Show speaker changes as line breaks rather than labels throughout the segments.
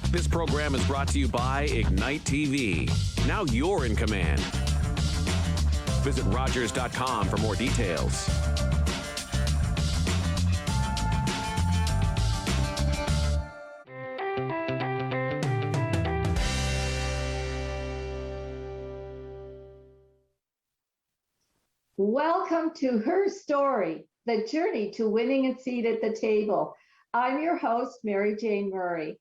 This program is brought to you by Ignite TV. Now you're in command. Visit Rogers.com for more details.
Welcome to Her Story, the journey to winning a seat at the table. I'm your host, Mary Jane Murray,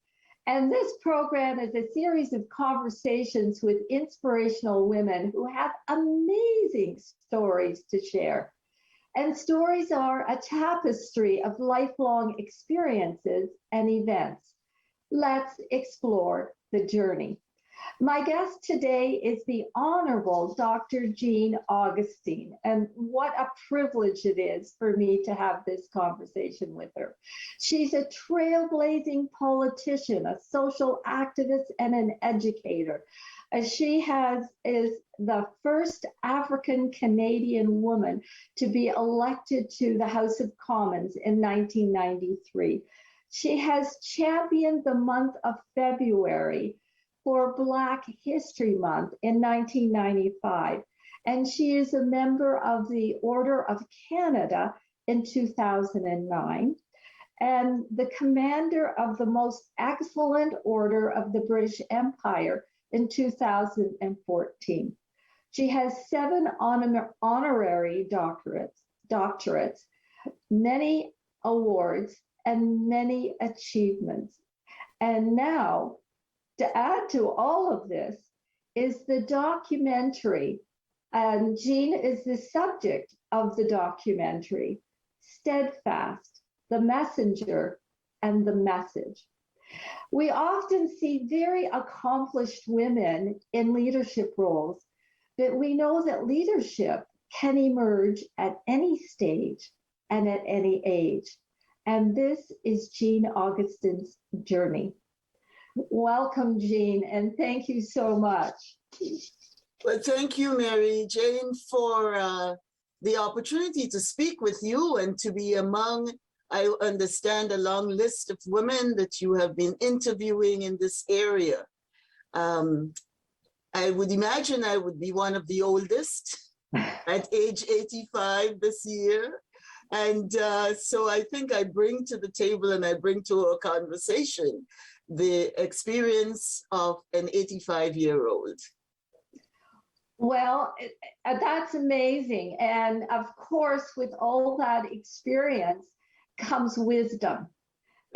and this program is a series of conversations with inspirational women who have amazing stories to share. And stories are a tapestry of lifelong experiences and events. Let's explore the journey. My guest today is the Honourable Dr. Jean Augustine, and what a privilege it is for me to have this conversation with her. She's a trailblazing politician, a social activist, and an educator. She is the first African Canadian woman to be elected to the House of Commons in 1993. She has championed the month of February for Black History Month in 1995, and she is a member of the Order of Canada in 2009, and the commander of the Most Excellent Order of the British Empire in 2014. She has 7 honorary doctorates, many awards, and many achievements. And now, to add to all of this is the documentary, and Jean is the subject of the documentary, Steadfast, the Messenger and the Message. We often see very accomplished women in leadership roles, but we know that leadership can emerge at any stage and at any age. And this is Jean Augustine's journey. Welcome, Jean, and thank you so much.
Well, thank you, Mary Jane, for the opportunity to speak with you and to be among, I understand, a long list of women that you have been interviewing in this area. I would imagine I would be one of the oldest at age 85 this year. And so I think I bring to the table and I bring to our conversation the experience of an 85-year-old.
Well, that's amazing. And of course, with all that experience comes wisdom.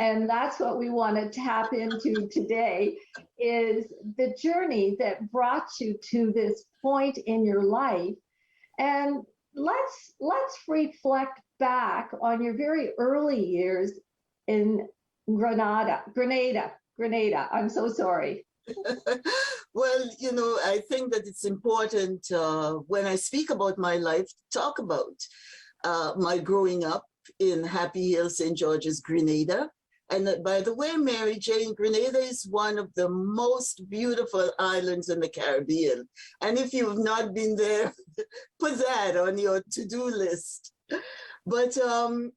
And that's what we want to tap into today, is the journey that brought you to this point in your life. And let's reflect back on your very early years in Grenada. I'm so sorry.
Well, you know, I think that it's important when I speak about my life to talk about my growing up in Happy Hill, St. George's, Grenada. And by the way, Mary Jane, Grenada is one of the most beautiful islands in the Caribbean. And if you've not been there, put that on your to-do list. But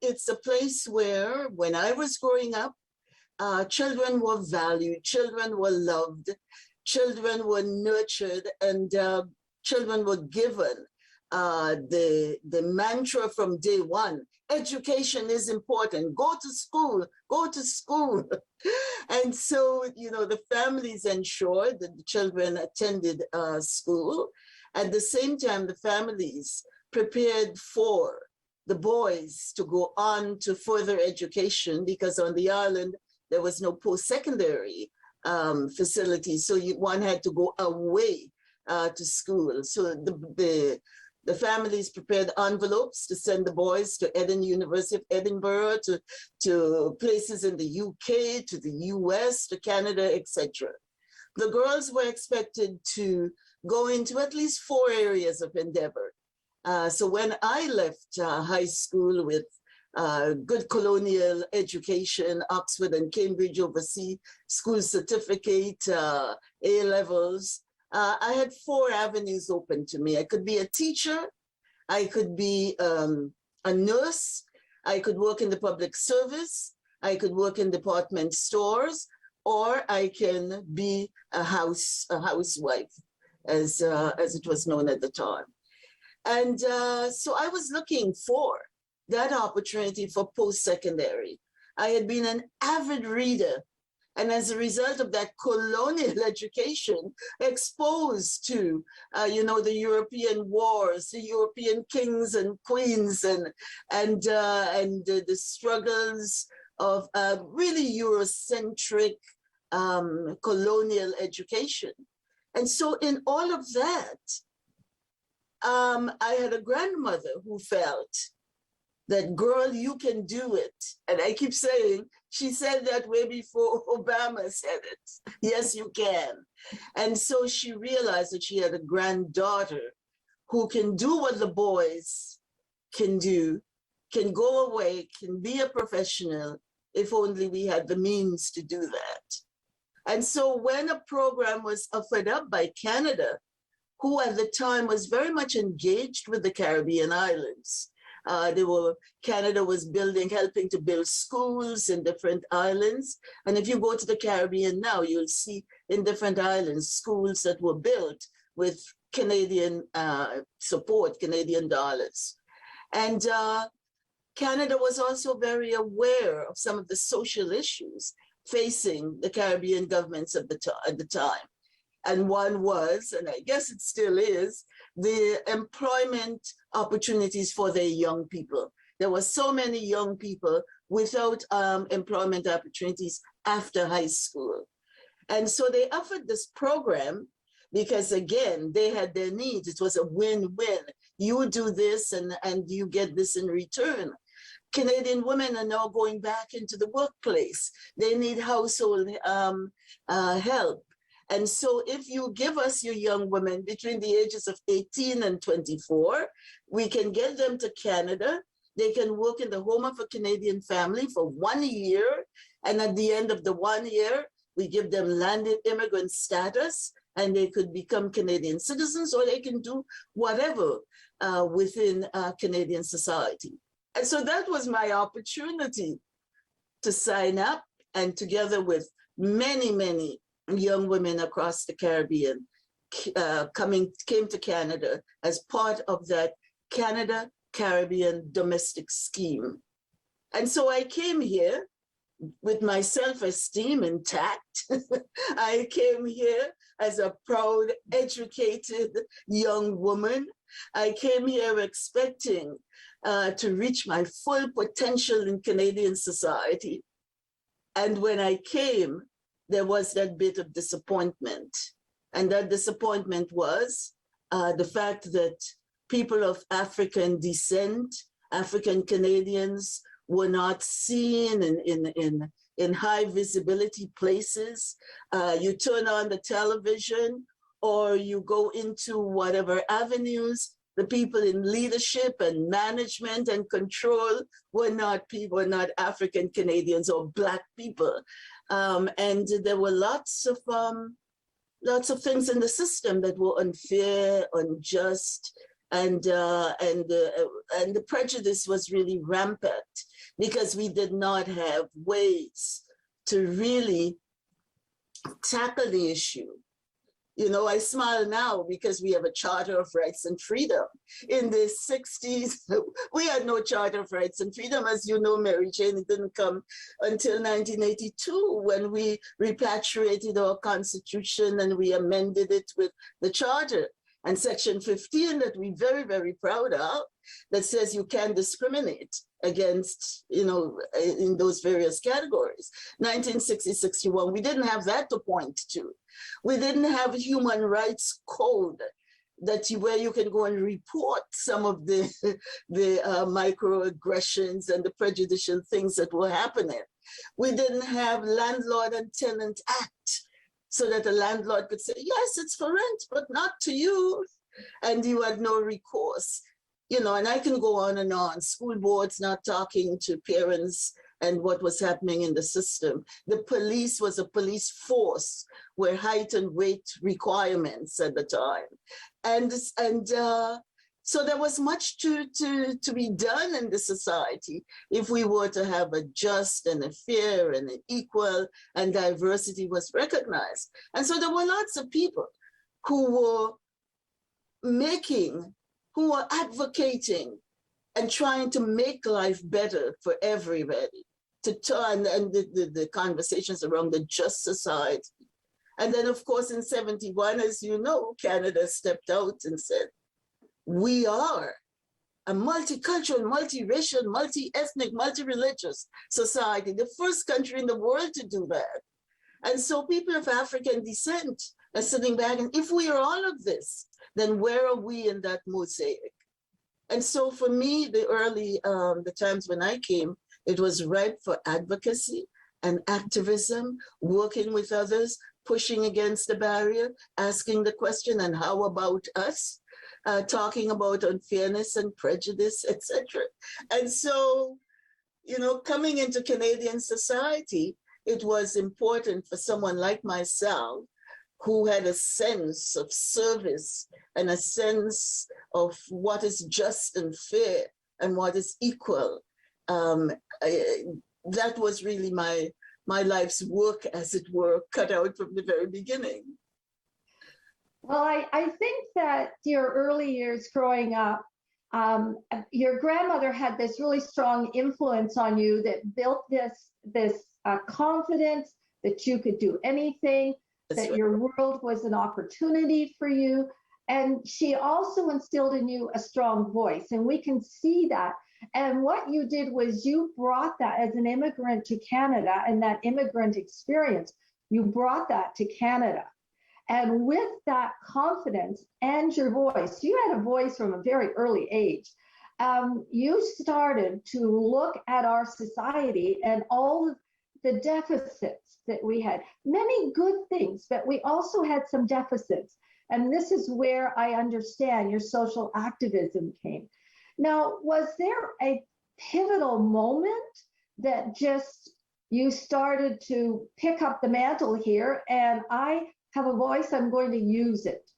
it's a place where, when I was growing up, children were valued, children were loved, children were nurtured, and children were given the mantra from day one: education is important. Go to school, go to school. And so, you know, the families ensured that the children attended school. At the same time, the families prepared for the boys to go on to further education, because on the island, there was no post-secondary facility. So one had to go away to school. So the families prepared envelopes to send the boys to University of Edinburgh, to places in the UK, to the US, to Canada, etc. The girls were expected to go into at least 4 areas of endeavor. So when I left high school with good colonial education, Oxford and Cambridge overseas school certificate, A-levels, I had 4 avenues open to me. I could be a teacher, I could be a nurse, I could work in the public service, I could work in department stores, or I can be a housewife, as it was known at the time. And so I was looking for that opportunity for post-secondary. I had been an avid reader, and as a result of that colonial education, exposed to, the European wars, the European kings and queens, and the struggles of really Eurocentric colonial education. And so in all of that, I had a grandmother who felt that, girl, you can do it. And I keep saying, she said that way before Obama said it. Yes, you can. And so she realized that she had a granddaughter who can do what the boys can do, can go away, can be a professional, if only we had the means to do that. And so when a program was offered up by Canada, who at the time was very much engaged with the Caribbean islands, Canada was helping to build schools in different islands. And if you go to the Caribbean now, you'll see in different islands, schools that were built with Canadian support, Canadian dollars. And Canada was also very aware of some of the social issues facing the Caribbean governments at the time. And one was, and I guess it still is, the employment opportunities for their young people. There were so many young people without employment opportunities after high school. And so they offered this program because, again, they had their needs. It was a win-win. You do this and you get this in return. Canadian women are now going back into the workplace. They need household help. And so if you give us your young women between the ages of 18 and 24, we can get them to Canada. They can work in the home of a Canadian family for 1 year. And at the end of the 1 year, we give them landed immigrant status, and they could become Canadian citizens, or they can do whatever within Canadian society. And so that was my opportunity to sign up, and together with many, many young women across the Caribbean came to Canada as part of that Canada-Caribbean domestic scheme. And so I came here with my self-esteem intact. I came here as a proud, educated young woman. I came here expecting to reach my full potential in Canadian society. And when I came, there was that bit of disappointment. And that disappointment was the fact that people of African descent, African Canadians, were not seen in high visibility places. You turn on the television or you go into whatever avenues, the people in leadership and management and control were not African Canadians or Black people. And there were lots of things in the system that were unfair, unjust, and the prejudice was really rampant because we did not have ways to really tackle the issue. You know, I smile now because we have a Charter of Rights and Freedom. In the 60s, we had no Charter of Rights and Freedom. As you know, Mary Jane, it didn't come until 1982 when we repatriated our Constitution and we amended it with the Charter. And Section 15 that we're very, very proud of, that says you can't discriminate against, in those various categories. 1960-61, we didn't have that to point to. We didn't have a human rights code where you can go and report some of the microaggressions and the prejudicial things that were happening. We didn't have Landlord and Tenant Act, so that a landlord could say, yes, it's for rent, but not to you. And you had no recourse. And I can go on and on. School boards not talking to parents and what was happening in the system. The police was a police force where height and weight requirements at the time. And So there was much to be done in the society if we were to have a just and a fair and an equal, and diversity was recognized. And so there were lots of people who were advocating and trying to make life better for everybody, to turn and the conversations around the just society. And then, of course, in 71, as you know, Canada stepped out and said, we are a multicultural, multiracial, multi-ethnic, multi-religious society, the first country in the world to do that. And so people of African descent are sitting back, and if we are all of this, then where are we in that mosaic? And so for me, the times when I came, it was ripe for advocacy and activism, working with others, pushing against the barrier, asking the question, and how about us? Talking about unfairness and prejudice, etc. And so, coming into Canadian society, it was important for someone like myself who had a sense of service and a sense of what is just and fair and what is equal. That was really my life's work, as it were, cut out from the very beginning.
Well, I think that your early years growing up, your grandmother had this really strong influence on you that built this confidence that you could do anything, that your world was an opportunity for you. And she also instilled in you a strong voice, and we can see that. And what you did was you brought that as an immigrant to Canada, and that immigrant experience, you brought that to Canada. And with that confidence and your voice, you had a voice from a very early age. You started to look at our society and all of the deficits that we had. Many good things, but we also had some deficits. And this is where I understand your social activism came. Now, was there a pivotal moment that just you started to pick up the mantle here, and I have a voice, I'm going to use it?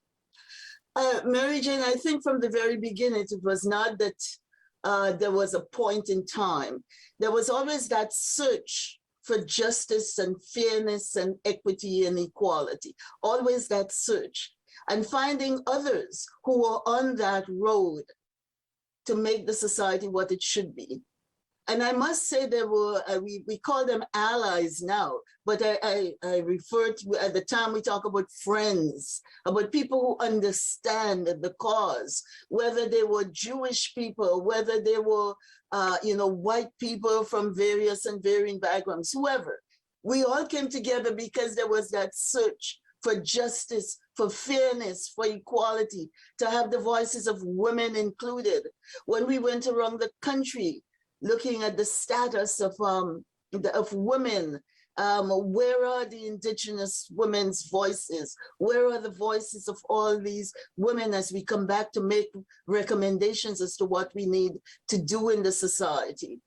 Mary Jane, I think from the very beginning, it was not that there was a point in time. There was always that search for justice and fairness and equity and equality, always that search, and finding others who were on that road to make the society what it should be. And I must say there were, we call them allies now, but I refer to, at the time we talk about friends, about people who understand the cause, whether they were Jewish people, whether they were, white people from various and varying backgrounds, whoever. We all came together because there was that search for justice, for fairness, for equality, to have the voices of women included. When we went around the country, looking at the status of women, where are the Indigenous women's voices? Where are the voices of all these women as we come back to make recommendations as to what we need to do in the society?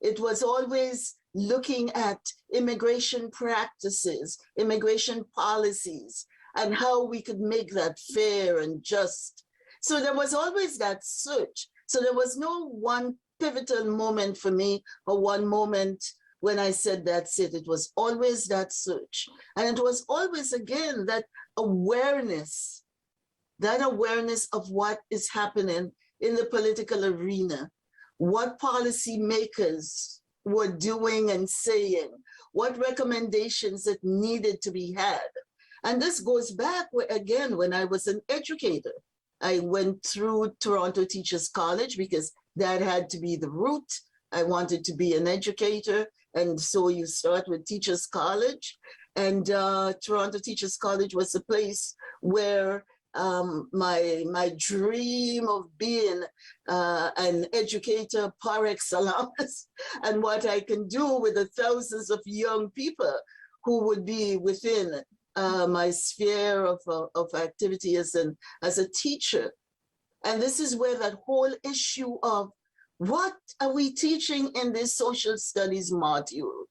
It was always looking at immigration practices, immigration policies, and how we could make that fair and just. So there was always that search. So there was no one pivotal moment for me, or one moment when I said that's it. It was always that search. And it was always, again, that awareness of what is happening in the political arena, what policymakers were doing and saying, what recommendations that needed to be had. And this goes back, again, when I was an educator. I went through Toronto Teachers College because that had to be the route. I wanted to be an educator. And so you start with Teachers College. And Toronto Teachers College was the place where my dream of being an educator par excellence, and what I can do with the thousands of young people who would be within my sphere of activity as a teacher. And this is where that whole issue of what are we teaching in this social studies module?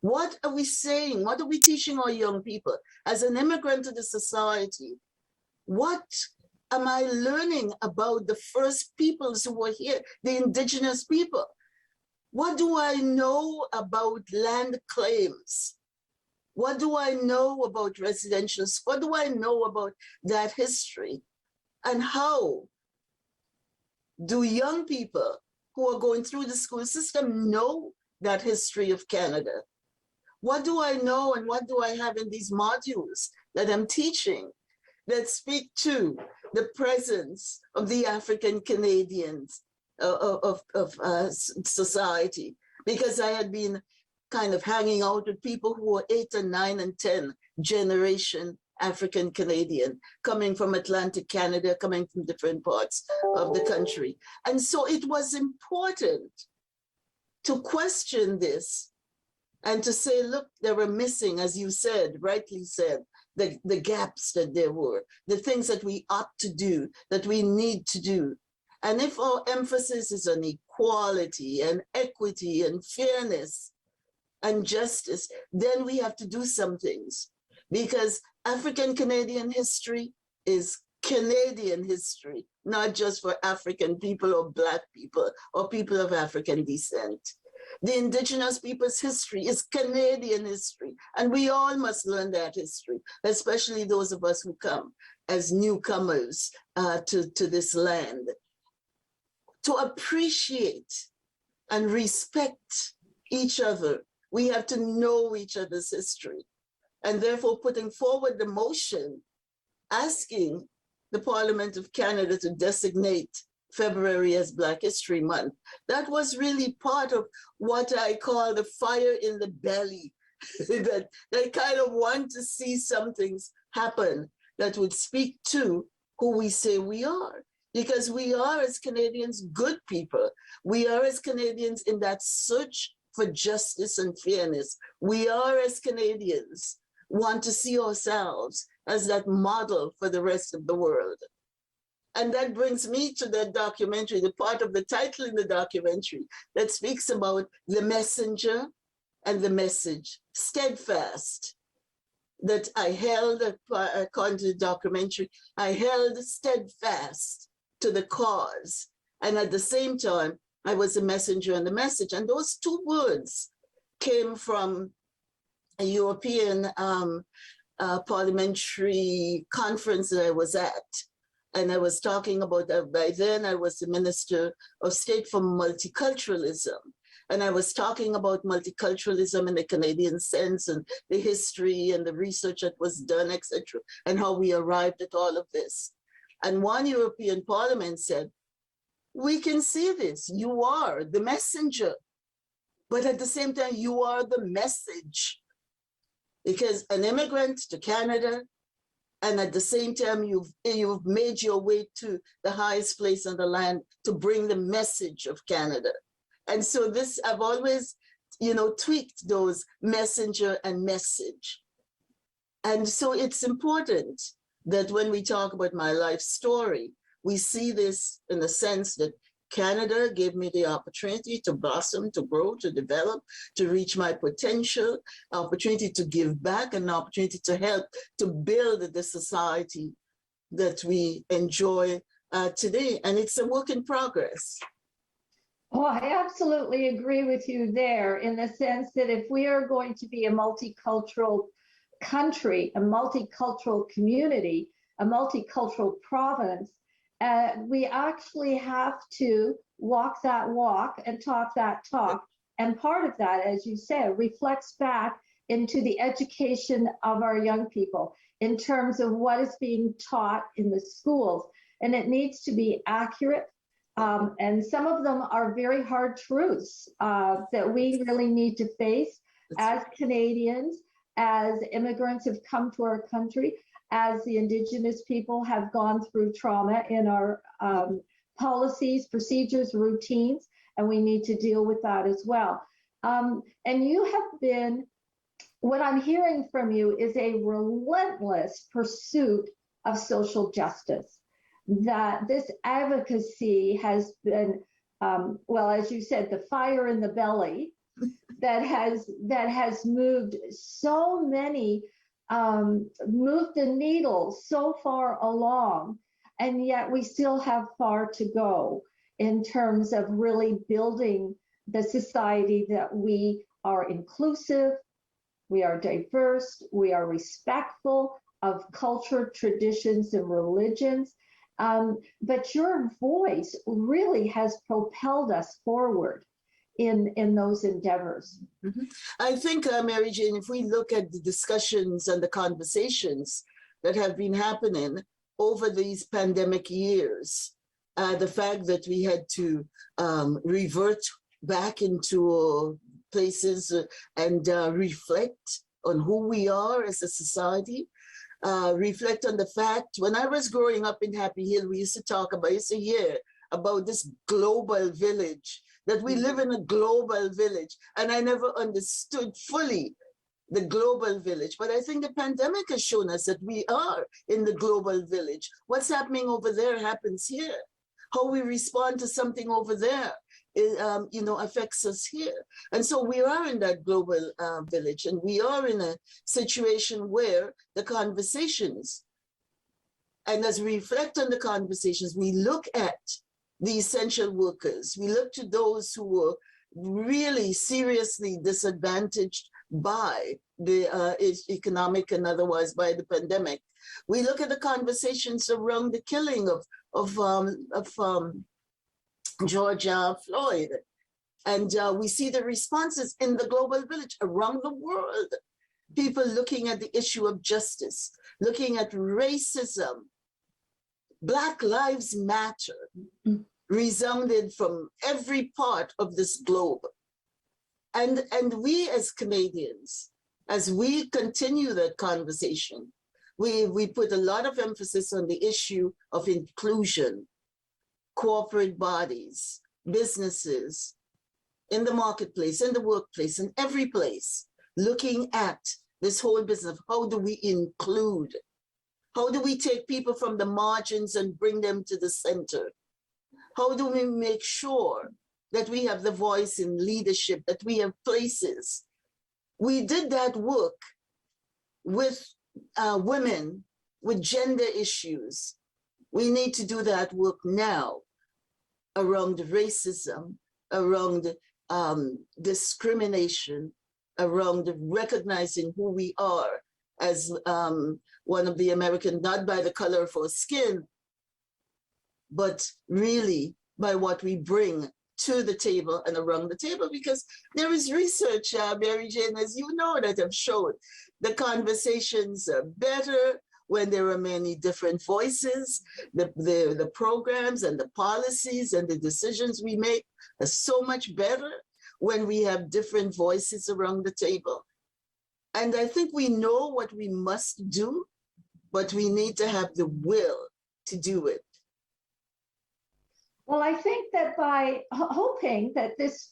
What are we saying? What are we teaching our young people? As an immigrant to the society, what Am I learning about the first peoples who were here, the indigenous people? What do I know about land claims? What do I know about residential? What do I know about that history? And how do young people who are going through the school system know that history of Canada? What do I know and what do I have in these modules that I'm teaching that speak to the presence of the African Canadians of society? Because I had been kind of hanging out with people who were 8 and 9 and 10 generation African Canadian, coming from Atlantic Canada, coming from different parts of the country. And so it was important to question this and to say, look, they were missing, as you said, rightly said, the gaps that there were, the things that we ought to do, that we need to do. And if our emphasis is on equality and equity and fairness and justice, then we have to do some things, because African Canadian history is Canadian history, not just for African people or Black people or people of African descent. The Indigenous people's history is Canadian history, and we all must learn that history, especially those of us who come as newcomers to this land. To appreciate and respect each other, we have to know each other's history. And therefore putting forward the motion asking the Parliament of Canada to designate February as Black History Month, that was really part of what I call the fire in the belly, that I kind of want to see some things happen that would speak to who we say we are. Because we are, as Canadians, good people. We are, as Canadians, in that search for justice and fairness. We are, as Canadians, want to see ourselves as that model for the rest of the world. And that brings me to that documentary, the part of the title in the documentary that speaks about the messenger and the message, Steadfast, that I held, according to the documentary, I held steadfast to the cause. And at the same time, I was the messenger and the message. And those two words came from a European parliamentary conference that I was at. And I was talking about that. By then, I was the Minister of State for Multiculturalism. And I was talking about multiculturalism in the Canadian sense and the history and the research that was done, etc., and how we arrived at all of this. And one European Parliament said, we can see this. You are the messenger. But at the same time, you are the message. Because an immigrant to Canada, and at the same time, you've made your way to the highest place on the land to bring the message of Canada. And so this, I've always, tweaked those messenger and message. And so it's important that when we talk about my life story, we see this in the sense that Canada gave me the opportunity to blossom, to grow, to develop, to reach my potential, opportunity to give back, an opportunity to help to build the society that we enjoy today. And it's a work in progress.
Oh, I absolutely agree with you there, in the sense that if we are going to be a multicultural country, a multicultural community, a multicultural province, we actually have to walk that walk and talk that talk. And part of that, as you said, reflects back into the education of our young people in terms of what is being taught in the schools. And it needs to be accurate. And some of them are very hard truths that we really need to face as Canadians, as immigrants have come to our country, as the Indigenous people have gone through trauma in our policies, procedures, routines, and we need to deal with that as well. And you have been, what I'm hearing from you is a relentless pursuit of social justice, that this advocacy has been, well, as you said, the fire in the belly that has moved so many, moved the needle so far along. And yet we still have far to go in terms of really building the society that we are inclusive, we are diverse, we are respectful of culture, traditions, and religions. But your voice really has propelled us forward in those endeavors.
Mm-hmm. I think, Mary Jane, if we look at the discussions and the conversations that have been happening over these pandemic years, the fact that we had to revert back into places and reflect on who we are as a society, reflect on the fact, when I was growing up in Happy Hill, we used to hear about this global village, that we live in a global village. And I never understood fully the global village. But I think the pandemic has shown us that we are in the global village. What's happening over there happens here. How we respond to something over there, affects us here. And so we are in that global village, and we are in a situation where the conversations, and as we reflect on the conversations, we look at the essential workers. We look to those who were really seriously disadvantaged by the economic and otherwise by the pandemic. We look at the conversations around the killing of George Floyd, and we see the responses in the global village around the world. People looking at the issue of justice, looking at racism. Black Lives Matter resounded from every part of this globe. And we as Canadians, as we continue that conversation, we put a lot of emphasis on the issue of inclusion, corporate bodies, businesses, in the marketplace, in the workplace, in every place, looking at this whole business of how do we include? How do we take people from the margins and bring them to the center? How do we make sure that we have the voice in leadership, that we have places? We did that work with women, with gender issues. We need to do that work now around racism, around discrimination, around recognizing who we are as one of the American, not by the color of our skin, but really by what we bring to the table and around the table. Because there is research, Mary Jane, as you know, that have shown the conversations are better when there are many different voices. The programs and the policies and the decisions we make are so much better when we have different voices around the table. And I think we know what we must do, but we need to have the will to do it.
Well, I think that by hoping that this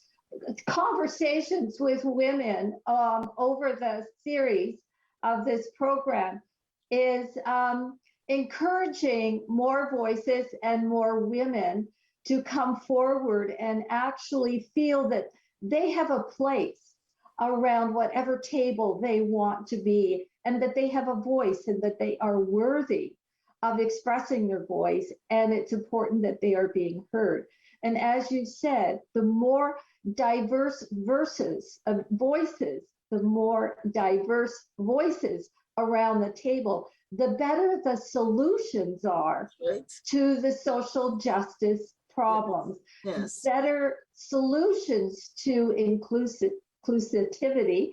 conversations with women over the series of this program is encouraging more voices and more women to come forward and actually feel that they have a place around whatever table they want to be, and that they have a voice and that they are worthy of expressing their voice, and it's important that they are being heard. And as you said, the more diverse voices, the more diverse voices around the table, the better the solutions are to the social justice problems.
Yes.
Better solutions to inclusivity,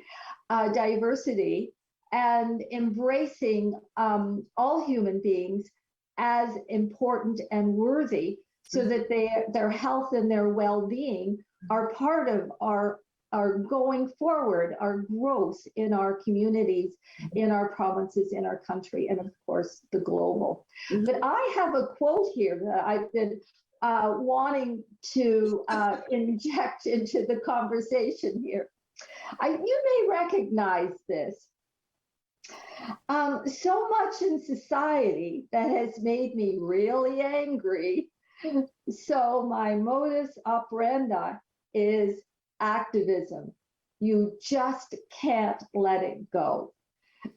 diversity, and embracing all human beings as important and worthy, so that their health and their well-being are part of our going forward, our growth in our communities, in our provinces, in our country, and of course the global. But I have a quote here that I've been wanting to inject into the conversation here. You may recognize this. So much in society that has made me really angry. So my modus operandi is activism. You just can't let it go.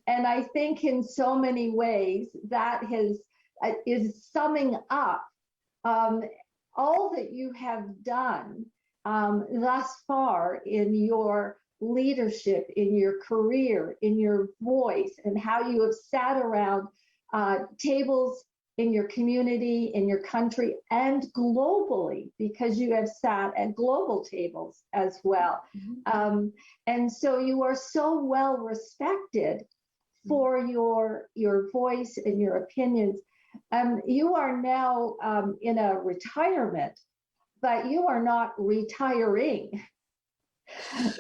And I think in so many ways that has is summing up all that you have done thus far in your leadership, in your career, in your voice, and how you have sat around tables in your community, in your country, and globally, because you have sat at global tables as well. Mm-hmm. And so you are so well respected for your voice and your opinions. You are now in a retirement, but you are not retiring.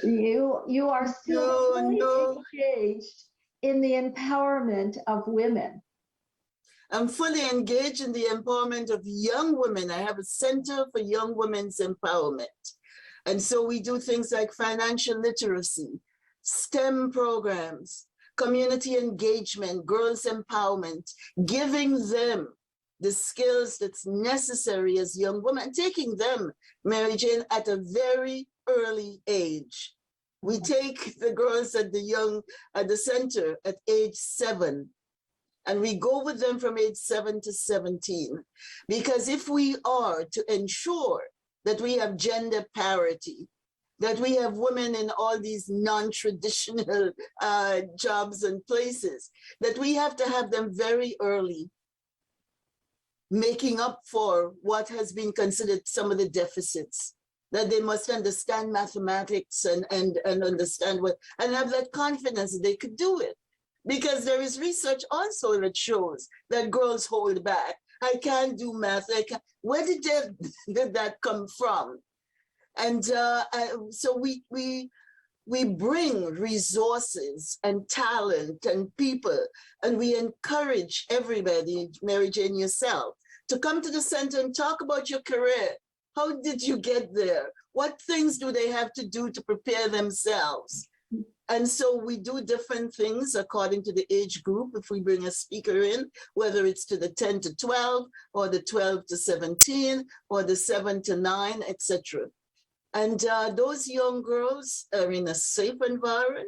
You are still engaged in the empowerment of women.
I'm fully engaged in the empowerment of young women. I have a Center for Young Women's Empowerment. And so we do things like financial literacy, STEM programs, community engagement, girls empowerment, giving them the skills that's necessary as young women, taking them, Mary Jane, at a very early age. We take the girls at the center at age 7. And we go with them from age 7 to 17. Because if we are to ensure that we have gender parity, that we have women in all these non-traditional jobs and places, that we have to have them very early, making up for what has been considered some of the deficits, that they must understand mathematics and understand and have that confidence that they could do it. Because there is research also that shows that girls hold back. I can't do math. Where did that come from? And so we bring resources and talent and people, and we encourage everybody, Mary Jane, yourself, to come to the center and talk about your career. How did you get there? What things do they have to do to prepare themselves? And so we do different things according to the age group. If we bring a speaker in, whether it's to the 10 to 12 or the 12 to 17 or the 7 to 9, etc. And those young girls are in a safe environment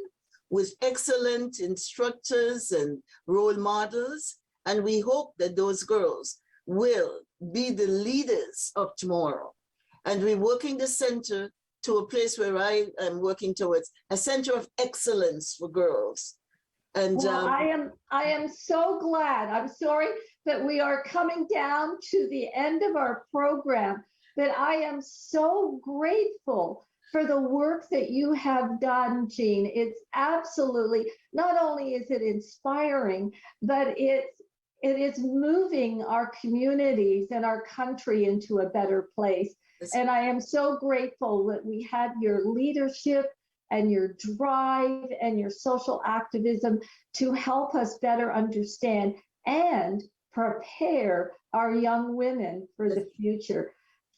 with excellent instructors and role models. And we hope that those girls will be the leaders of tomorrow. And we're working the center to a place where I am working towards a center of excellence for girls. And
well, I am so glad. I'm sorry that we are coming down to the end of our program, but I am so grateful for the work that you have done, Jean. It's absolutely, not only is it inspiring, but it is moving our communities and our country into a better place. And I am so grateful that we had your leadership and your drive and your social activism to help us better understand and prepare our young women for the future.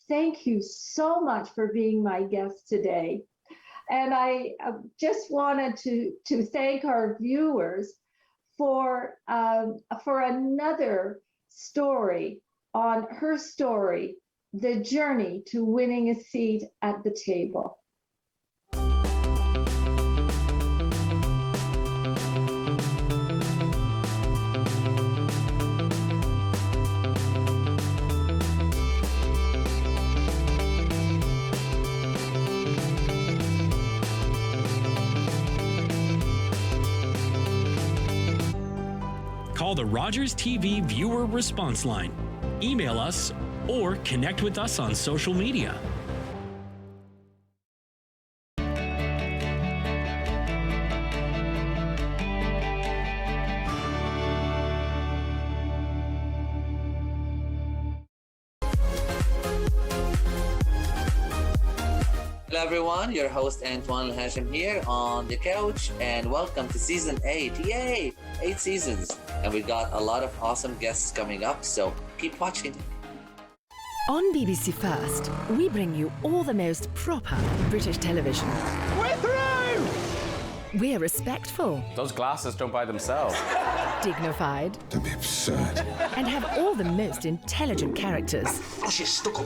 Thank you so much for being my guest today. And I just wanted to thank our viewers for another story on her story, the journey to winning a seat at the table.
Call the Rogers TV Viewer Response Line. Email us or connect with us on social media.
Hello everyone, your host Antoine Hashim here on the couch, and welcome to season 8. Yay! 8 seasons, and we've got a lot of awesome guests coming up, so keep watching.
On BBC First, we bring you all the most proper British television.
We're through!
We're respectful.
Those glasses don't buy themselves.
Dignified.
Don't be absurd.
And have all the most intelligent characters.
Oh, she's stuck up.